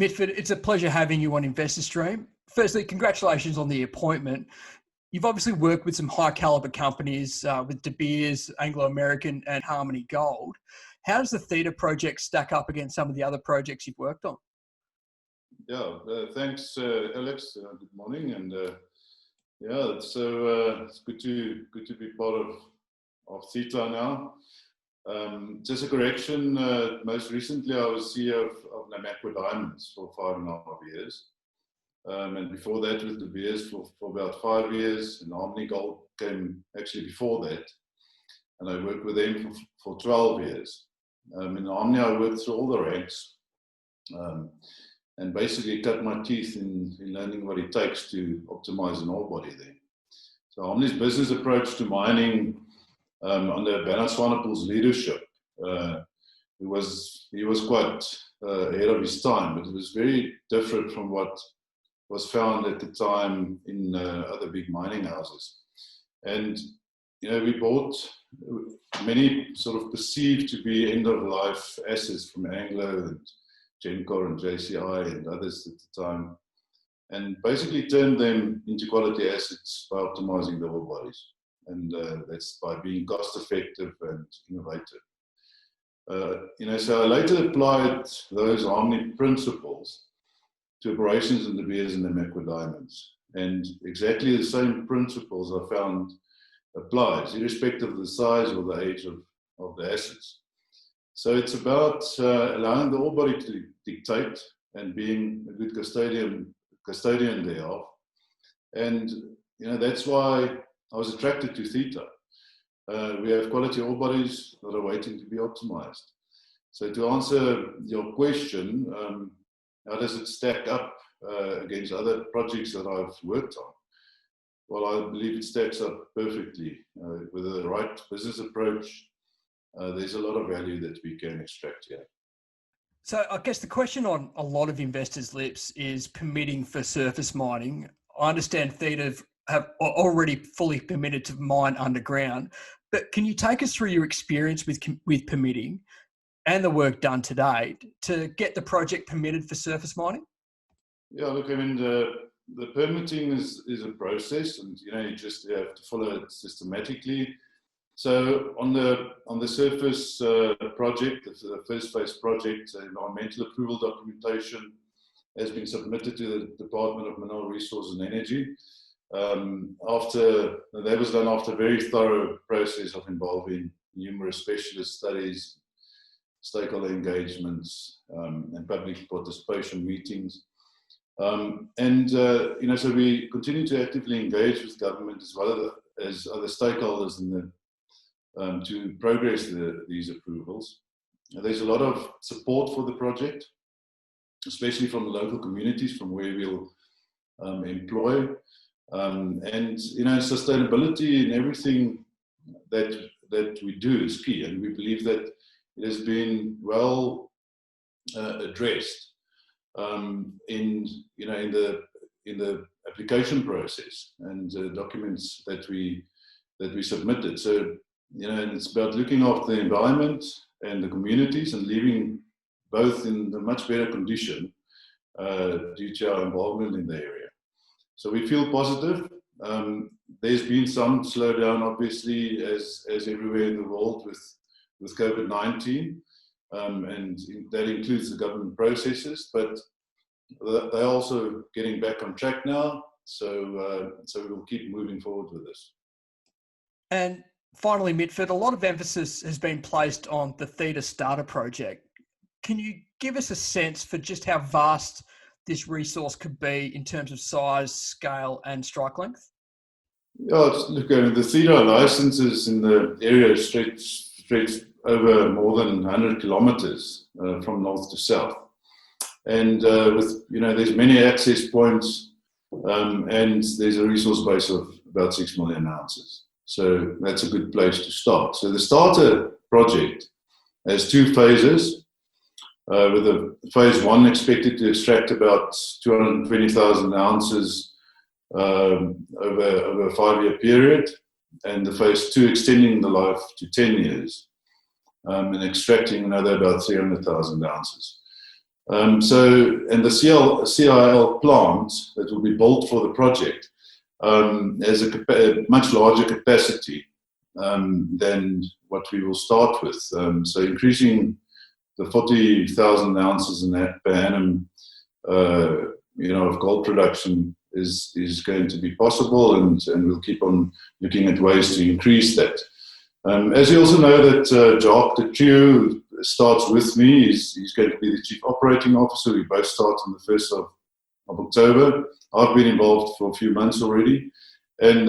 Mitford, it's a pleasure having you on InvestorStream. Firstly, congratulations on the appointment. You've obviously worked with some high caliber companies with De Beers, Anglo American and Harmony Gold. How does the Theta Project stack up against some of the other projects you've worked on? Yeah, thanks, Alex. Good morning, and it's good to be part of Theta now. Just a correction. Most recently, I was CEO of Namakwa Diamonds for 5.5 years, and before that with De Beers for about 5 years. And Harmony Gold came actually before that, and I worked with them for 12 years. In Harmony, I worked through all the ranks. And basically cut my teeth in learning what it takes to optimize an ore body there. So Harmony's business approach to mining under Bernard Swanepoel's leadership, he was quite ahead of his time, but it was very different from what was found at the time in other big mining houses. And we bought many sort of perceived to be end-of-life assets from Anglo and Gencor and JCI and others at the time, and basically turned them into quality assets by optimizing the ore bodies, and that's by being cost effective and innovative. So I later applied those Harmony principles to operations in De Beers and Namakwa Diamonds, and exactly the same principles I found applies irrespective of the size or the age of the assets. So it's about allowing the ore body to dictate and being a good custodian thereof. And that's why I was attracted to Theta. We have quality ore bodies that are waiting to be optimized. So to answer your question, how does it stack up against other projects that I've worked on? Well, I believe it stacks up perfectly with the right business approach. There's a lot of value that we can extract here. So I guess the question on a lot of investors' lips is permitting for surface mining. I understand Theta have already fully permitted to mine underground, but can you take us through your experience with permitting and the work done to date to get the project permitted for surface mining? Yeah, look, I mean, the permitting is a process, and you just have to follow it systematically. So on the surface project, the first phase project, environmental approval documentation has been submitted to the Department of Mineral Resources and Energy. That was done after a very thorough process of involving numerous specialist studies, stakeholder engagements, and public participation meetings. So we continue to actively engage with government as well as other stakeholders to progress these approvals. There's a lot of support for the project, especially from the local communities from where we'll employ. Sustainability in everything that we do is key, and we believe that it has been well addressed in the application process and documents that we submitted. So and it's about looking after the environment and the communities and leaving both in a much better condition due to our involvement in the area. So we feel positive. There's been some slowdown, obviously, as everywhere in the world with COVID-19, and that includes the government processes, but they're also getting back on track now. So we will keep moving forward with this. And finally, Mitford, a lot of emphasis has been placed on the Theta Starter project. Can you give us a sense for just how vast this resource could be in terms of size, scale, and strike length? Yeah, look, the Theta licenses in the area stretch over more than 100 kilometers from north to south. And there's many access points, and there's a resource base of about 6 million ounces. So that's a good place to start. So the starter project has 2 phases, with the phase 1 expected to extract about 220,000 ounces over a 5-year period, and the phase 2 extending the life to 10 years and extracting another about 300,000 ounces. And the CIL plant that will be built for the project has a much larger capacity than what we will start with. So increasing the 40,000 ounces per annum, of gold production is going to be possible, and we'll keep on looking at ways to increase that. As you also know that Jacques de Creux starts with me. He's going to be the Chief Operating Officer. We both start on the 1st of October. I've been involved for a few months already. And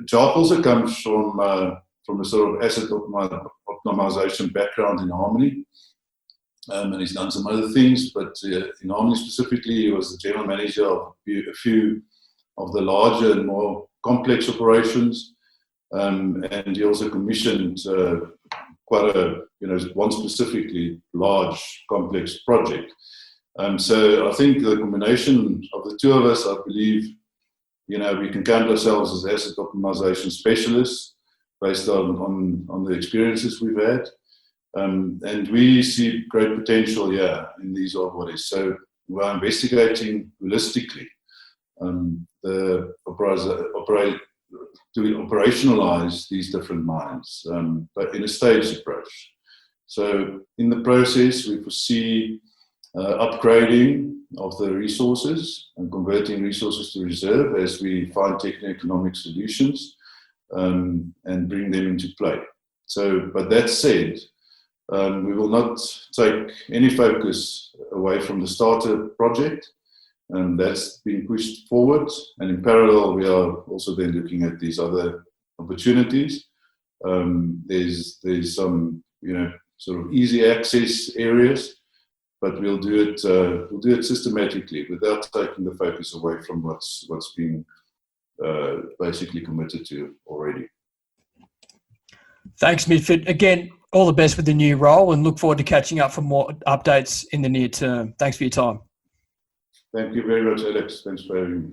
Jacques also comes from a sort of asset optimization background in Harmony. And he's done some other things, but in Harmony specifically, he was the general manager of a few of the larger and more complex operations. And he also commissioned quite one specifically large complex project. So I think the combination of the two of us, I believe, we can count ourselves as asset optimization specialists based on the experiences we've had. And we see great potential here in these ore bodies. So we're investigating holistically to operationalize these different mines, but in a staged approach. So in the process, we foresee upgrading of the resources and converting resources to reserve as we find techno-economic solutions and bring them into play. So, but that said, we will not take any focus away from the starter project, and that's being pushed forward. And in parallel, we are also then looking at these other opportunities. There's some, sort of easy access areas, but we'll do it systematically without taking the focus away from what's being basically committed to already. Thanks, Mitford. Again, all the best with the new role, and look forward to catching up for more updates in the near term. Thanks for your time. Thank you very much, Alex. Thanks for having me.